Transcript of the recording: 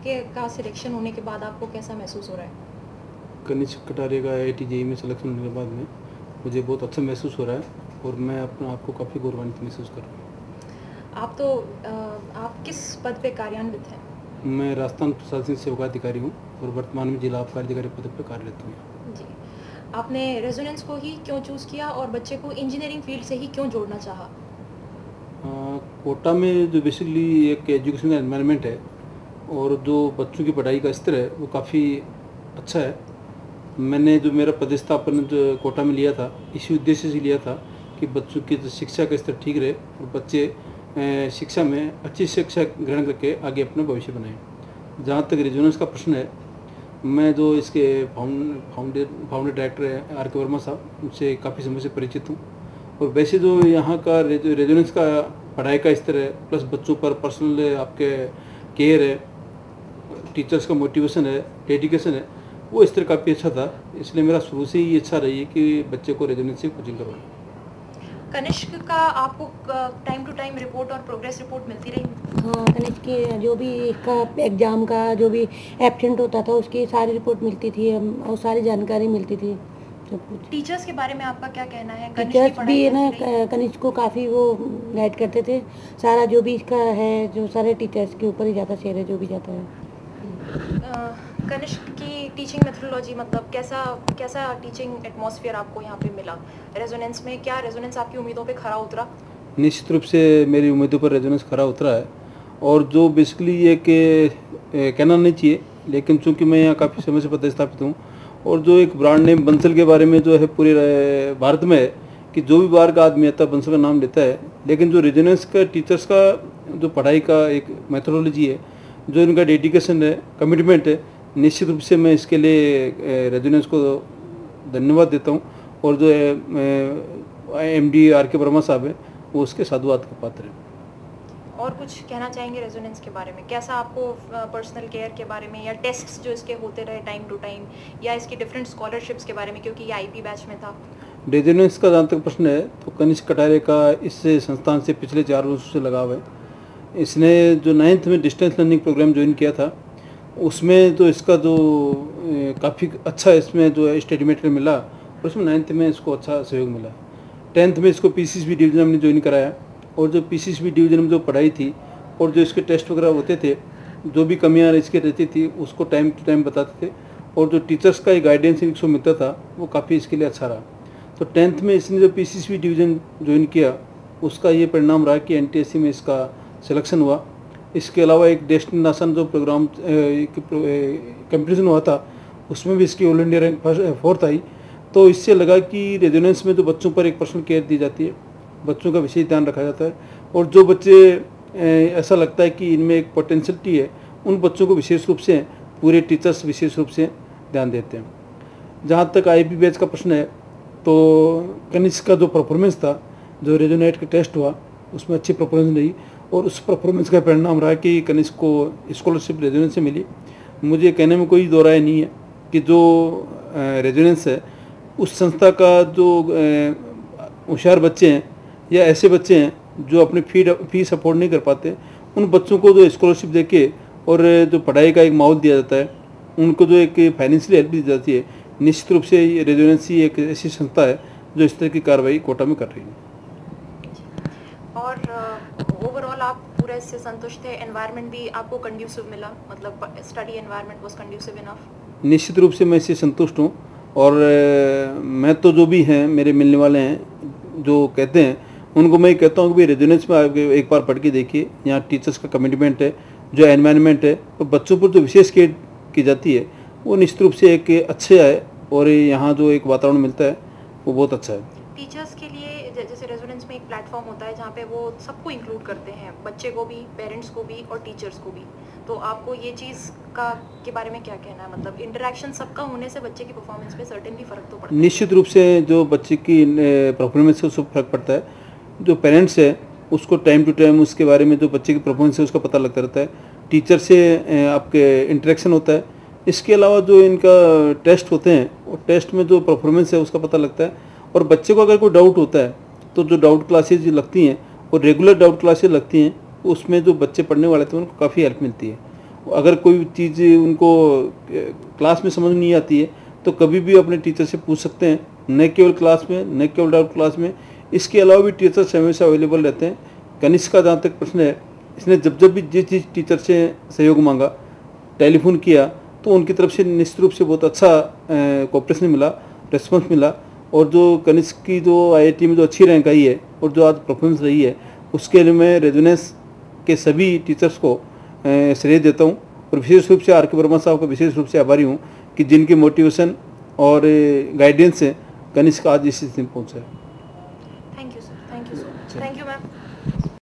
के का सिलेक्शन होने के बाद आपको कैसा महसूस हो रहा है? कनिष्क कटारिया का IIT JEE में सिलेक्शन होने के बाद में मुझे बहुत अच्छा महसूस हो रहा है और मैं अपने आप को काफ़ी गौरवान्वित महसूस कर रहा हूँ। आप किस पद पे कार्यान्वित हैं? मैं राजस्थान प्रशासनिक सेवकाधिकारी हूँ और वर्तमान में जिला आबकारी अधिकारी पद पर कार्यरत हूँ। जी। आपने रेजोनेंस को ही क्यों चूज़ किया और बच्चे को इंजीनियरिंग फील्ड से ही क्यों जोड़ना चाहा? कोटा में जो बेसिकली एक एजुकेशनल एनवायरनमेंट है और जो बच्चों की पढ़ाई का स्तर है वो काफ़ी अच्छा है। मैंने जो मेरा पदस्थापन जो कोटा में लिया था इसी उद्देश्य से लिया था कि बच्चों की जो शिक्षा का स्तर ठीक रहे और बच्चे शिक्षा में अच्छी शिक्षा ग्रहण करके आगे अपना भविष्य बनाएं। जहाँ तक रेजोनेंस का प्रश्न है, मैं जो इसके फाउंडर डायरेक्टर है RK वर्मा साहब, उनसे काफ़ी समय से परिचित हूँ और वैसे जो यहाँ का रेजोनेंस का पढ़ाई का स्तर है प्लस बच्चों पर पर्सनल आपके केयर है, टीचर्स का मोटिवेशन है, डेडिकेशन है, वो स्तर काफ़ी अच्छा था। इसलिए मेरा शुरू से ही इच्छा रही है कि बच्चे को रेजोनेंस से कोचिंग करवाएं। कनिष्क का आपको टाइम टू टाइम रिपोर्ट और प्रोग्रेस रिपोर्ट मिलती रही? हाँ, कनिष्क की जो भी इसका एग्ज़ाम का जो भी एब्सेंट होता था उसकी सारी रिपोर्ट मिलती थी और सारी जानकारी मिलती थी सब कुछ। टीचर्स के बारे में आपका क्या कहना है? टीचर्स भी है ना कनिष्क को काफ़ी वो गाइड करते थे। सारा जो भी इसका है जो सारे टीचर्स के ऊपर ही जाता शेयर है जो भी जाता है। कनिष्क की टीचिंग मेथोडोलॉजी मतलब कैसा टीचिंग एटमॉस्फेयर आपको यहाँ पे मिला? रेजोनेंस में क्या रेजोनेंस आपकी उम्मीदों पे खरा उतरा? निश्चित रूप से मेरी उम्मीदों पर रेजोनेंस खरा उतरा है और जो बेसिकली ये कि कहना नहीं चाहिए, लेकिन चूंकि मैं यहाँ काफ़ी समय से पदस्थापित हूँ और जो एक ब्रांड नेम बंसल के बारे में जो है पूरे भारत में है कि जो भी बाहर का आदमी आता है बंसल का नाम लेता है, लेकिन जो रेजोनेंस का टीचर्स का जो पढ़ाई का एक मेथोडोलॉजी है, जो इनका डेडिकेशन है, कमिटमेंट है, निश्चित रूप से मैं इसके लिए रेजोनेंस को धन्यवाद देता हूँ और जो MD RK वर्मा साहब है वो उसके साधुवाद का पात्र है। और कुछ कहना चाहेंगे रेजोनेंस के बारे में? कैसा आपको पर्सनल केयर के बारे में या टेस्ट्स जो इसके होते रहे टाइम टू टाइम या इसकी डिफरेंट स्कॉलरशिप्स के बारे में, क्योंकि ये IP बैच में था? रेजोनेंस का जहाँ तक प्रश्न है तो कनिष्क कटारिया का इस संस्थान से पिछले 4 वर्षों से लगाव है। इसने जो 9th में डिस्टेंस लर्निंग प्रोग्राम ज्वाइन किया था उसमें तो इसका जो काफ़ी अच्छा इसमें जो स्टडी मटेरियल मिला और उसमें 9th में इसको अच्छा सहयोग मिला। 10th में इसको PCCB डिवीजन हमने ज्वाइन कराया और जो PCCB डिवीजन में जो पढ़ाई थी और जो इसके टेस्ट वगैरह होते थे, जो भी कमियाँ इसके रहती थी उसको टाइम टू टाइम बताते थे और जो टीचर्स का गाइडेंस इसको मिलता था वो काफ़ी इसके लिए अच्छा रहा। तो 10th में इसने जो PCCB डिवीजन ज्वाइन किया उसका ये परिणाम रहा कि NTSC में इसका सिलेक्शन हुआ। इसके अलावा एक डेस्टिनेशन जो प्रोग्राम कंपटीशन हुआ था उसमें भी इसकी ऑल इंडिया रैंक 4th आई। तो इससे लगा कि रेजोनेंस में जो बच्चों पर एक पर्सनल केयर दी जाती है, बच्चों का विशेष ध्यान रखा जाता है और जो बच्चे ऐसा लगता है कि इनमें एक पोटेंशियलिटी है उन बच्चों को विशेष रूप से पूरे टीचर्स विशेष रूप से ध्यान देते हैं। जहाँ तक IB बैच का प्रश्न है तो कनिष्क का जो परफॉर्मेंस था, जो रेजोनेट का टेस्ट हुआ उसमें अच्छी परफॉर्मेंस रही और उस परफॉर्मेंस का परिणाम रहा कि कनिष्क को स्कॉलरशिप रेजोनेंस से मिली। मुझे कहने में कोई दो राय नहीं है कि जो रेजोनेंस है उस संस्था का जो होशियार बच्चे हैं या ऐसे बच्चे हैं जो अपनी फीस अफोर्ड नहीं कर पाते, उन बच्चों को जो स्कॉलरशिप देके और जो पढ़ाई का एक माहौल दिया जाता है, उनको जो एक फाइनेंशियल हेल्प दी जाती है, निश्चित रूप से ये रेजोनेंस ही एक ऐसी संस्था है जो इस तरह की कार्रवाई कोटा में कर रही है। और ओवरऑल आप पूरे इससे संतुष्ट थे? एनवायरनमेंट भी आपको कंड्यूसिव मिला, मतलब study environment was conducive enough? निश्चित रूप से मैं इससे संतुष्ट हूँ और मैं तो जो भी हैं मेरे मिलने वाले हैं जो कहते हैं उनको मैं कहता हूँ कि भाई रेजोनेंस में आप एक बार पढ़ के देखिए। यहाँ टीचर्स का कमिटमेंट है, जो एनवायरनमेंट है, तो बच्चों पर जो विशेष केयर की जाती है वो निश्चित रूप से एक अच्छे है और यहाँ जो एक वातावरण मिलता है वो बहुत अच्छा है। टीचर्स के लिए जैसे रेजोनेंस में एक प्लेटफॉर्म होता है जहाँ पे वो सबको इंक्लूड करते हैं, बच्चे को भी, पेरेंट्स को भी और टीचर्स को भी, तो आपको ये चीज़ के बारे में क्या कहना है? मतलब इंटरेक्शन सबका होने से बच्चे की परफॉर्मेंस पे सर्टेनली फ़र्क तो पड़ता है। निश्चित रूप से जो बच्चे की परफॉर्मेंस से उसको फर्क पड़ता है। जो पेरेंट्स है उसको टाइम टू टाइम उसके बारे में जो बच्चे की परफॉर्मेंस है उसका पता लगता रहता है। टीचर से आपके इंटरेक्शन होता है। इसके अलावा जो इनका टेस्ट होते हैं वो टेस्ट में जो परफॉर्मेंस है उसका पता लगता है। और बच्चे को अगर कोई डाउट होता है तो जो डाउट क्लासेज लगती हैं और रेगुलर डाउट क्लासेज लगती हैं उसमें जो बच्चे पढ़ने वाले थे उनको काफ़ी हेल्प मिलती है। अगर कोई चीज़ उनको क्लास में समझ नहीं आती है तो कभी भी अपने टीचर से पूछ सकते हैं, न केवल क्लास में, न केवल डाउट क्लास में, इसके अलावा भी टीचर्स हमेशा अवेलेबल रहते हैं। कनिष्क का जहाँ तक प्रश्न है, इसने जब जब भी जिस चीज़ टीचर से सहयोग मांगा, टेलीफोन किया, तो उनकी तरफ से निश्चित रूप से बहुत अच्छा कोऑपरेशन मिला, रिस्पॉन्स मिला। और जो कनिष्क की जो IIT में जो अच्छी रैंक आई है और जो आज परफॉर्मेंस रही है, उसके लिए मैं रेजोनेंस के सभी टीचर्स को श्रेय देता हूँ और विशेष रूप से RK वर्मा साहब का विशेष रूप से आभारी हूँ कि जिनकी मोटिवेशन और गाइडेंस से कनिष्क आज इस स्थिति में पहुँचा है।